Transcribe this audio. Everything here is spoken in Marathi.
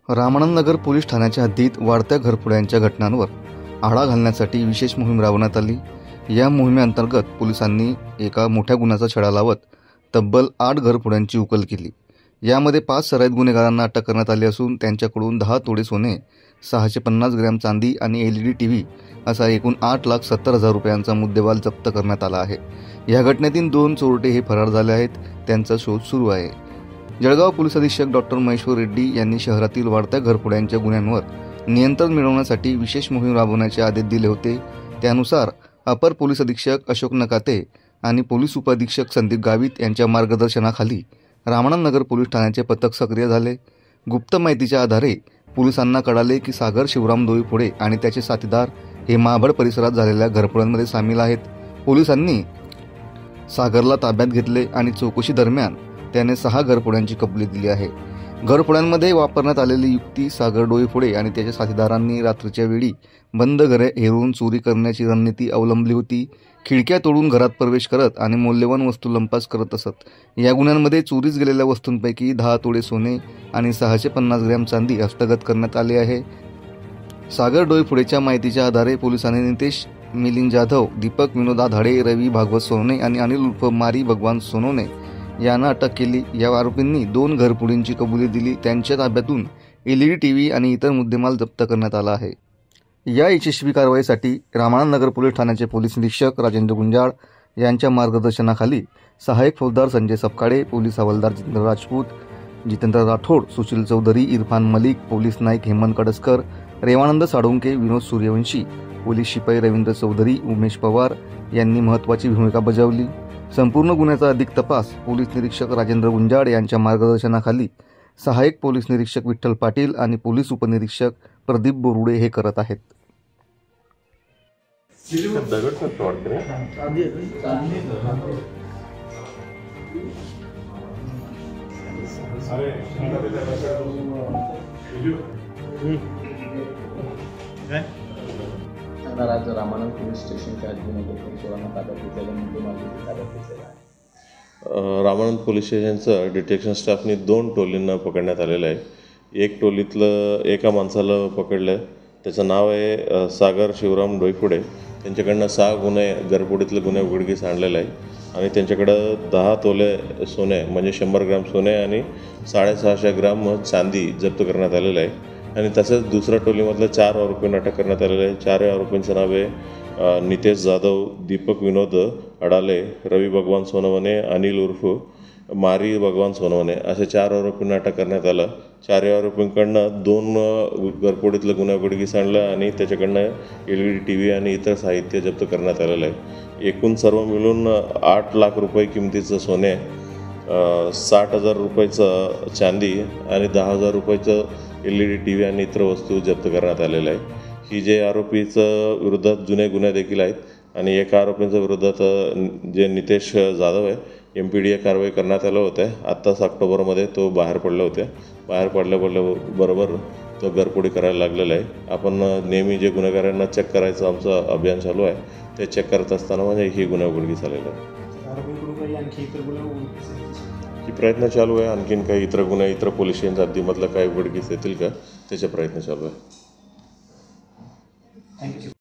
रामानंदनगर पोलीस ठाण्याच्या हद्दीत वाढत्या घरफोड्यांच्या घटनांवर आळा घालण्यासाठी विशेष मोहीम राबवण्यात आली। या मोहिमेअंतर्गत पोलिसांनी एका मोठ्या गुन्ह्याचा छडा लावत तब्बल 8 घरफोड्यांची उकल केली। यामध्ये 5 सराईत गुन्हेगारांना अटक करण्यात आली असून त्यांच्याकडून 10 तोळे सोने, 650 ग्रॅम चांदी आणि LED टीव्ही असा एकूण 8,70,000 रुपयांचा मुद्देमाल जप्त करण्यात आला आहे। या घटनेतील 2 चोरटे हे फरार झाले आहेत, त्यांचा शोध सुरू आहे। जळगाव पोलीस अधीक्षक डॉक्टर महेश्वर रेड्डी यांनी शहरातील वाढत्या घरफोड्यांच्या गुन्ह्यांवर नियंत्रण मिळवण्यासाठी विशेष मोहीम राबवण्याचे आदेश दिले होते। त्यानुसार अपर पोलीस अधीक्षक अशोक नकाते आणि पोलीस उपअधीक्षक संदीप गावित यांच्या मार्गदर्शनाखाली रामानंदनगर पोलीस ठाण्याचे पथक सक्रिय झाले। गुप्त माहितीच्या आधारे पोलिसांना कळाले की सागर शिवराम डोईफोडे आणि त्याचे साथीदार हे महाबळ परिसरात झालेल्या घरफोड्यांमध्ये सामील आहेत। पोलिसांनी सागरला ताब्यात घेतले आणि चौकशी दरम्यान त्याने 6 घरफोड्यांची कबुली दिली आहे। घरफोड्यांमध्ये वापरण्यात आलेली युक्ती सागर डोईफोडे आणि त्याच्या साथीदारांनी रात्रीच्या वेळी बंद घरे हेरून चोरी करण्याची रणनीती अवलंबली होती। खिडक्या तोडून घरात प्रवेश करत आणि मौल्यवान वस्तू लंपास करत असत। या गुन्ह्यांमध्ये चोरीस गेलेल्या वस्तूंपैकी 10 तोळे सोने आणि 650 ग्रॅम चांदी हस्तगत करण्यात आले आहे। सागर डोईफोडेच्या माहितीच्या आधारे पोलिसांनी नितेश मिलिंद जाधव, दीपक विनोद आधाडे, रवी भागवत सोनवणे आणि अनिल उर्फ मारी भगवान सोनवणे यांना अटक केली। या आरोपींनी 2 घरफोडींची कबुली दिली। त्यांच्या ताब्यातून LED टीव्ही आणि इतर मुद्देमाल जप्त करण्यात आला आहे। या यशस्वी कारवाईसाठी रामानंदनगर पोलीस ठाण्याचे पोलीस निरीक्षक राजेंद्र गुंजाळ यांच्या मार्गदर्शनाखाली सहाय्यक फौजदार संजय सपकाळे, पोलीस हवालदार जितेंद्र राजपूत, जितेंद्र राठोड, सुशील चौधरी, इरफान मलिक, पोलीस नाईक हेमंत कडसकर, रेवानंद साळुंके, विनोद सूर्यवंशी, पोलीस शिपाई रवींद्र चौधरी, उमेश पवार यांनी महत्त्वाची भूमिका बजावली। संपूर्ण गुन्ह्याचा अधिक तपास पोलीस निरीक्षक राजेंद्र गुंजाळ यांच्या मार्गदर्शनाखाली सहाय्यक पोलीस निरीक्षक विठ्ठल पाटील आणि पोलीस उपनिरीक्षक प्रदीप बोरुडे हे करत आहेत। आज रामानंद पोलीस स्टेशनच्या हद्दीमध्ये चोरांना ताब्यात घेतलेल्या मुद्देमालाची ताब्यात घेतलेला आहे। रामानंद पोलीस स्टेशनचं डिटेक्शन स्टाफनी 2 टोलींना पकडण्यात आलेलं आहे। एक टोलीतलं एका माणसाला पकडलं, त्याचं नाव आहे सागर शिवराम डोईफोडे। त्यांच्याकडनं 6 गुन्हे घरफोडीतले गुन्हे उघडकीस आणलेले आहे आणि त्यांच्याकडं 10 तोले सोने म्हणजे 100 ग्रॅम सोने आणि 650 ग्रॅम चांदी जप्त करण्यात आलेलं आहे। आणि तसंच दुसऱ्या टोलीमधलं 4 आरोपींना अटक करण्यात आलेलं आहे। 4 आरोपींचं नावे नितेश जाधव, दीपक विनोद अडाले, रवी भगवान सोनवणे, अनिल उर्फ मारी भगवान सोनवणे असे 4 आरोपींना अटक करण्यात आलं। 4 आरोपींकडनं 2 घरफोडीतलं गुन्हा उघडकीस आणलं आणि त्याच्याकडनं LED टीव्ही आणि इतर साहित्य जप्त करण्यात आलेलं आहे। एकूण सर्व मिळून 8 लाख रुपये किमतीचं सोने, 60,000 रुपयाचं चांदी आणि 10,000 रुपयाचं LED टीव्ही आणि इतर वस्तू जप्त करण्यात आलेल्या आहे। ही जे आरोपीचं विरोधात जुने गुन्हे देखील आहेत आणि एका आरोपींच्या विरोधात जे नितेश जाधव आहे MPDA कारवाई करण्यात आलं होतं। आत्ताच ऑक्टोबरमध्ये तो बाहेर पडले होते। बाहेर पडल्याबरोबर तो घरफोडी करायला लागलेला आहे। आपण नेहमी जे गुन्हेगारांना चेक करायचं आमचं अभियान चालू आहे, ते चेक करत असताना म्हणजे ही गुन्हा उघडकीस आलेला आहे। ही प्रयत्न चालू आहे। आणखीन काही इतर गुन्हे इतर पोलीस स्टेशनच्या हद्दीमधलं काही उघडकीस येतील का त्याचे प्रयत्न चालू आहे।